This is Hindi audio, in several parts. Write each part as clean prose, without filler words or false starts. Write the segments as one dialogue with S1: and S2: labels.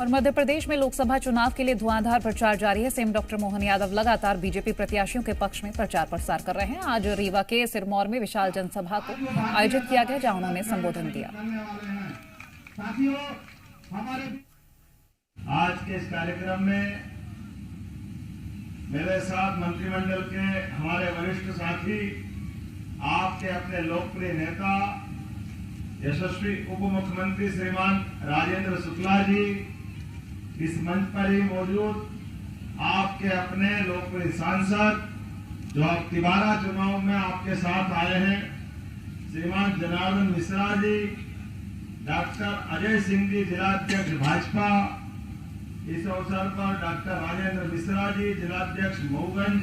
S1: और मध्य प्रदेश में लोकसभा चुनाव के लिए धुआंधार प्रचार जारी है। सीएम डॉक्टर मोहन यादव लगातार बीजेपी प्रत्याशियों के पक्ष में प्रचार प्रसार कर रहे हैं। आज रीवा के सिरमौर में विशाल जनसभा को आयोजित किया गया, जहां उन्होंने संबोधन दिया।
S2: आज के इस कार्यक्रम में मेरे साथ मंत्रिमंडल के हमारे वरिष्ठ साथी, आपके अपने लोकप्रिय नेता यशस्वी उप मुख्यमंत्री श्रीमान राजेंद्र शुक्ला जी, इस मंच पर ही मौजूद आपके अपने लोकप्रिय सांसद जो अब तिबारा चुनाव में आपके साथ आए हैं, श्रीमान जनार्दन मिश्रा जी, डॉक्टर अजय सिंह जी, जिलाध्यक्ष भाजपा, इस अवसर पर डॉक्टर राजेंद्र मिश्रा जी, जिलाध्यक्ष मऊगंज,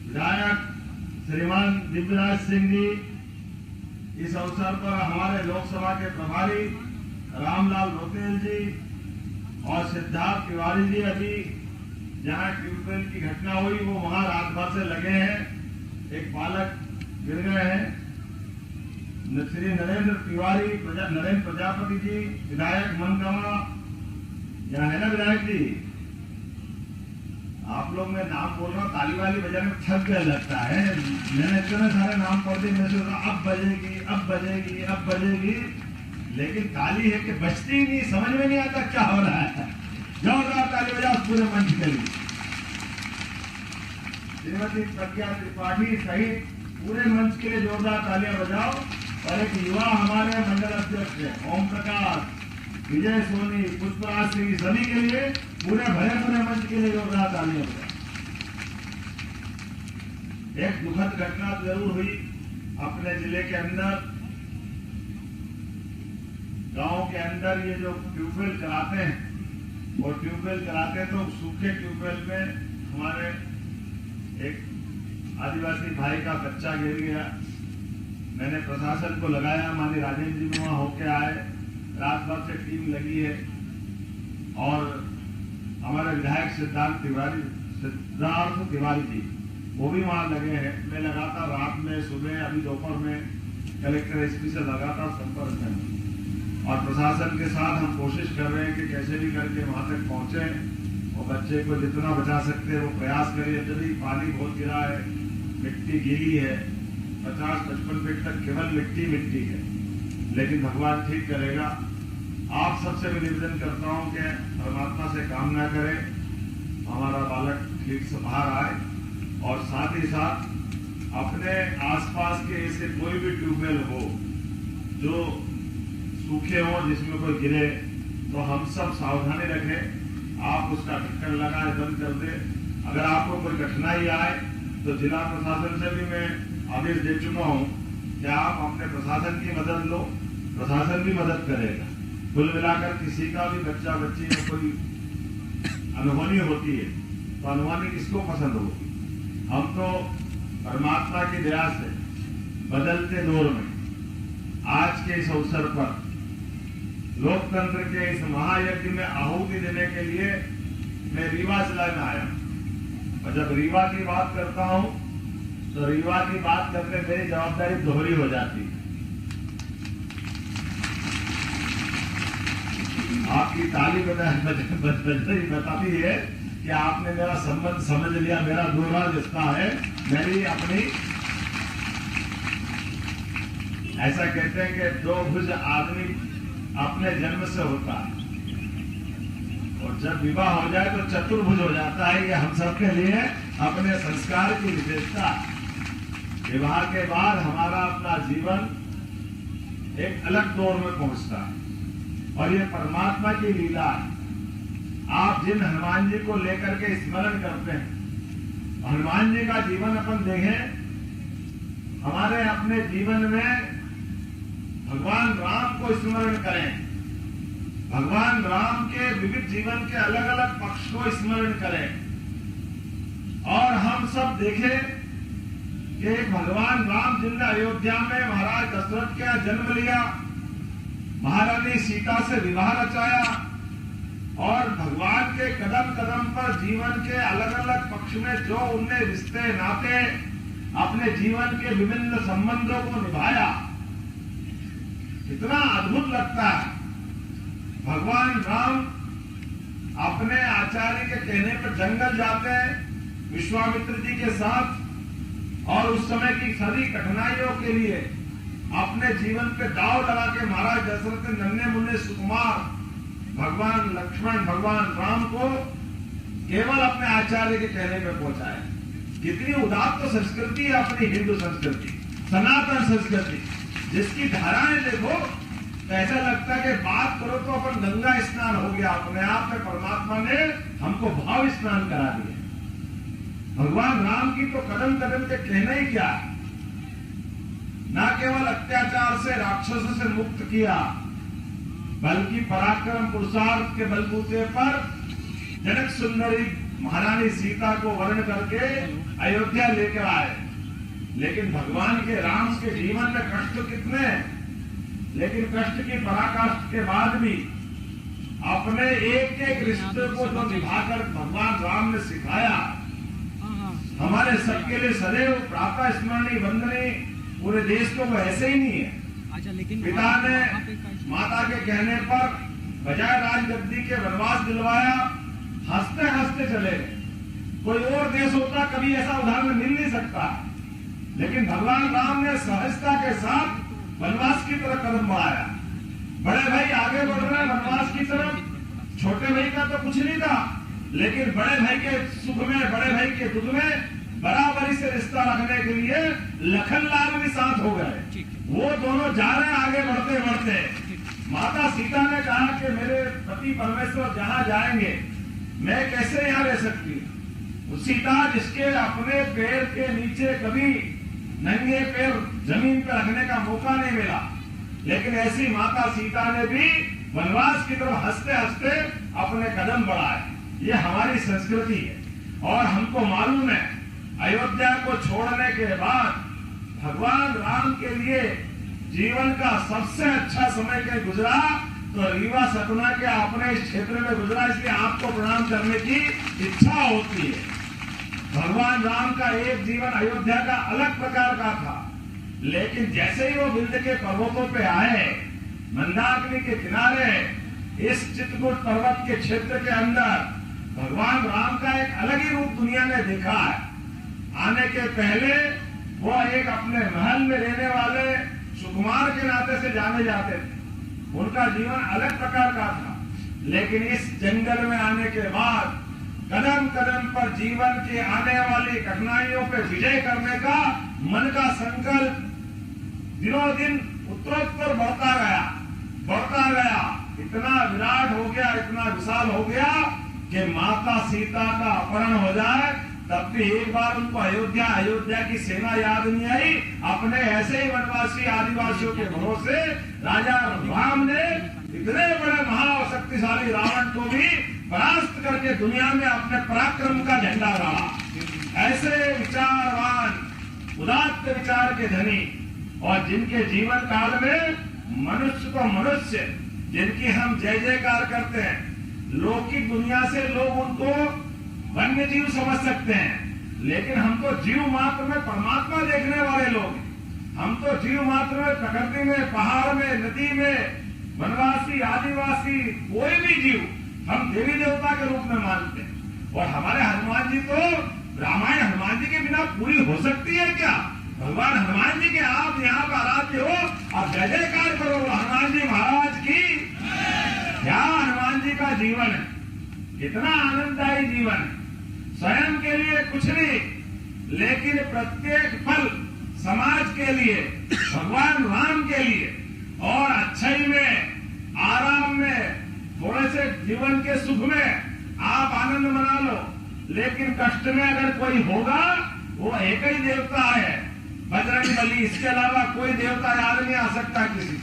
S2: विधायक श्रीमान दिव्यराज सिंह जी, इस अवसर पर हमारे लोकसभा के प्रभारी रामलाल रोतेल जी और सिद्धार्थ तिवारी जी, अभी जहां ट्यूबवेल की घटना हुई वो वहां रात भर से लगे हैं, एक बालक गिर गए हैं। श्री नरेंद्र तिवारी, नरेंद्र प्रजापति जी, विधायक मनगावा, यहाँ है ना विधायक जी? आप लोग मैं नाम बोल रहा हूँ, ताली वाली बजाने में थक गया लगता है। मैंने इतने सारे नाम पढ़ दिए, मैं सोच रहा अब बजेगी, अब बजेगी, अब बजेगी, लेकिन ताली है कि बजती ही नहीं, समझ में नहीं आता क्या हो रहा है। जोरदार ताली बजाओ पूरे मंच के लिए। श्रीमती प्रज्ञा त्रिपाठी सहित पूरे मंच के लिए जोरदार तालियां बजाओ। और एक युवा हमारे मंडल अध्यक्ष है ओम प्रकाश, विजय सोनी, पुष्पराज सिंह, सभी के लिए पूरे भरे मंच के लिए जोरदार तालियां बजाओ। एक दुखद घटना जरूर हुई अपने जिले के अंदर, गांव के अंदर। ये जो ट्यूबवेल चलाते हैं और ट्यूबवेल चलाते हैं तो सूखे ट्यूबवेल में हमारे एक आदिवासी भाई का बच्चा गिर गया। मैंने प्रशासन को लगाया, माननीय राजेंद्र जी वहां होके आए, रात भर से टीम लगी है और हमारे विधायक सिद्धार्थ तिवारी जी वो भी वहां लगे हैं। मैं लगातार रात में, सुबह, अभी दोपहर में कलेक्टर एसपी से लगातार संपर्क में और प्रशासन के साथ हम कोशिश कर रहे हैं कि कैसे भी करके वहां तक पहुंचे और बच्चे को जितना बचा सकते हैं वो प्रयास करिए। यदि पानी बहुत गिरा है, मिट्टी गीली है, 50-55 फीट तक केवल मिट्टी है, लेकिन भगवान ठीक करेगा। आप सबसे मैं निवेदन करता हूं कि परमात्मा से कामना करें हमारा बालक ठीक से बाहर आए और साथ ही साथ अपने आसपास के ऐसे कोई भी ट्यूबवेल हो जो सूखे हो, जिसमें कोई गिरे, तो हम सब सावधानी रखें। आप उसका ढक्कन लगाए, बंद कर दे। अगर आपको कोई कठिनाई आए तो जिला प्रशासन से भी मैं आदेश दे चुका हूं कि आप अपने प्रशासन की मदद लो, प्रशासन भी मदद करेगा। कुल मिलाकर किसी का भी बच्चा बच्ची में कोई अनहोनी होती है तो अनहोनी किसको पसंद होगी? हम तो परमात्मा की दया से बदलते दौर में आज के इस अवसर पर लोकतंत्र के इस महायज्ञ में आहुति देने के लिए मैं रीवा जिला में आया। और जब रीवा की बात करता हूं तो रीवा की बात करते मेरी जवाबदारी दोहरी हो जाती है। आपकी ताली बताती है कि आपने मेरा संबंध समझ लिया, मेरा दूसरा रिश्ता है, मेरी अपनी। ऐसा कहते हैं कि दो भुज आदमी अपने जन्म से होता है और जब विवाह हो जाए तो चतुर्भुज हो जाता है। ये हम सबके लिए अपने संस्कार की विशेषता। विवाह के बाद हमारा अपना जीवन एक अलग दौर में पहुंचता है और ये परमात्मा की लीला है। आप जिन हनुमान जी को लेकर के स्मरण करते हैं, हनुमान जी का जीवन अपन देखें, हमारे अपने जीवन में भगवान राम को स्मरण करें, भगवान राम के विविध जीवन के अलग अलग पक्ष को स्मरण करें और हम सब देखें कि भगवान राम जिनने अयोध्या में महाराज दशरथ का जन्म लिया, महारानी सीता से विवाह रचाया और भगवान के कदम कदम पर जीवन के अलग अलग पक्ष में जो उनने रिश्ते नाते अपने जीवन के विभिन्न संबंधों को निभाया, कितना अद्भुत लगता है। भगवान राम अपने आचार्य के कहने पर जंगल जाते हैं विश्वामित्र जी के साथ और उस समय की सभी कठिनाइयों के लिए अपने जीवन पे दांव लगा के महाराज दशरथ के नन्हे मुन्ने सुकुमार भगवान लक्ष्मण भगवान राम को केवल अपने आचार्य के कहने पे पहुंचाए। कितनी उदात्त तो संस्कृति है अपनी हिंदू संस्कृति, सनातन संस्कृति, जिसकी धाराएं देखो तो ऐसा लगता है कि बात करो तो अपन गंगा स्नान हो गया, अपने आप में परमात्मा ने हमको भाव स्नान करा दिया। भगवान राम की तो कदम कदम पे कहना ही क्या, न केवल अत्याचार से राक्षसों से मुक्त किया बल्कि पराक्रम पुरुषार्थ के बलबूते पर जनक सुंदरी महारानी सीता को वर्ण करके अयोध्या लेकर आए। लेकिन भगवान के राम के जीवन में कष्ट कितने हैं, लेकिन कष्ट की पराकाष्ठ के बाद भी अपने एक एक रिश्ते को जो निभाकर भगवान राम ने सिखाया, हमारे सबके लिए सदैव प्रातः स्मरणीय वंदनीय पूरे देश को ऐसे ही नहीं है। पिता ने माता के कहने पर बजाय राजगद्दी के वनवास दिलवाया, हंसते हंसते चले गए। कोई और देश होता कभी ऐसा उदाहरण मिल नहीं सकता, लेकिन भगवान राम ने सहजता के साथ वनवास की तरफ कदम बढ़ाया। बड़े भाई आगे बढ़ रहे हैं वनवास की तरफ, छोटे भाई का तो कुछ नहीं था, लेकिन बड़े भाई के सुख में बड़े भाई के दुख में बराबरी से रिश्ता रखने के लिए लखनलाल भी साथ हो गए। वो दोनों जा रहे हैं आगे बढ़ते बढ़ते। माता सीता ने कहा कि मेरे पति परमेश्वर जहां जाएंगे मैं कैसे यहाँ रह सकती हूँ। सीता जिसके अपने पैर के नीचे कभी नंगे पैर जमीन पर रखने का मौका नहीं मिला, लेकिन ऐसी माता सीता ने भी वनवास की तरफ हंसते हंसते अपने कदम बढ़ाए। ये हमारी संस्कृति है और हमको मालूम है अयोध्या को छोड़ने के बाद भगवान राम के लिए जीवन का सबसे अच्छा समय क्या गुजरा तो रीवा सतना के अपने इस क्षेत्र में गुजरा, इसलिए आपको प्रणाम करने की इच्छा होती है। भगवान राम का एक जीवन अयोध्या का अलग प्रकार का था, लेकिन जैसे ही वो विंध्य के पर्वतों पे आए, मंदाकिनी के किनारे इस चित्रकूट पर्वत के क्षेत्र के अंदर भगवान राम का एक अलग ही रूप दुनिया ने देखा है। आने के पहले वो एक अपने महल में रहने वाले सुकुमार के नाते से जाने जाते थे, उनका जीवन अलग प्रकार का था। लेकिन इस जंगल में आने के बाद कदम कदम पर जीवन की आने वाली कठिनाइयों पर विजय करने का मन का संकल्प दिनों दिन उत्तरोत्तर बढ़ता गया, इतना विराट हो गया, इतना विशाल हो गया कि माता सीता का अपहरण हो जाए तब भी एक बार उनको अयोध्या की सेना याद नहीं आई। अपने ऐसे ही वनवासी आदिवासियों के भरोसे राजा राम ने इतने बड़े महाशक्तिशाली रावण को भी परास्त करके दुनिया में अपने पराक्रम का झंडा गाड़ा। ऐसे विचारवान उदात्त विचार के धनी और जिनके जीवन काल में मनुष्य को मनुष्य, जिनकी हम जय जयकार करते हैं, लौकिक दुनिया से लोग उनको वन्य जीव समझ सकते हैं, लेकिन हम तो जीव मात्र में परमात्मा देखने वाले लोग। हम तो जीव मात्र में प्रकृति में, पहाड़ में, नदी में, वनवासी आदिवासी कोई भी जीव हम देवी देवता के रूप में मानते हैं। और हमारे हनुमान जी तो रामायण हनुमान जी के बिना पूरी हो सकती है क्या? भगवान हनुमान जी के आप यहाँ का आराध्य हो और जय जयकार करो हनुमान जी महाराज की। क्या हनुमान जी का जीवन है, इतना आनंददायी जीवन है, स्वयं के लिए कुछ नहीं, लेकिन प्रत्येक पल समाज के लिए, भगवान राम के लिए, और अच्छाई में, आराम में, थोड़े से जीवन के सुख में आप आनंद मना लो, लेकिन कष्ट में अगर कोई होगा वो एक ही देवता है, बजरंग बली, इसके अलावा कोई देवता याद नहीं आ सकता किसी।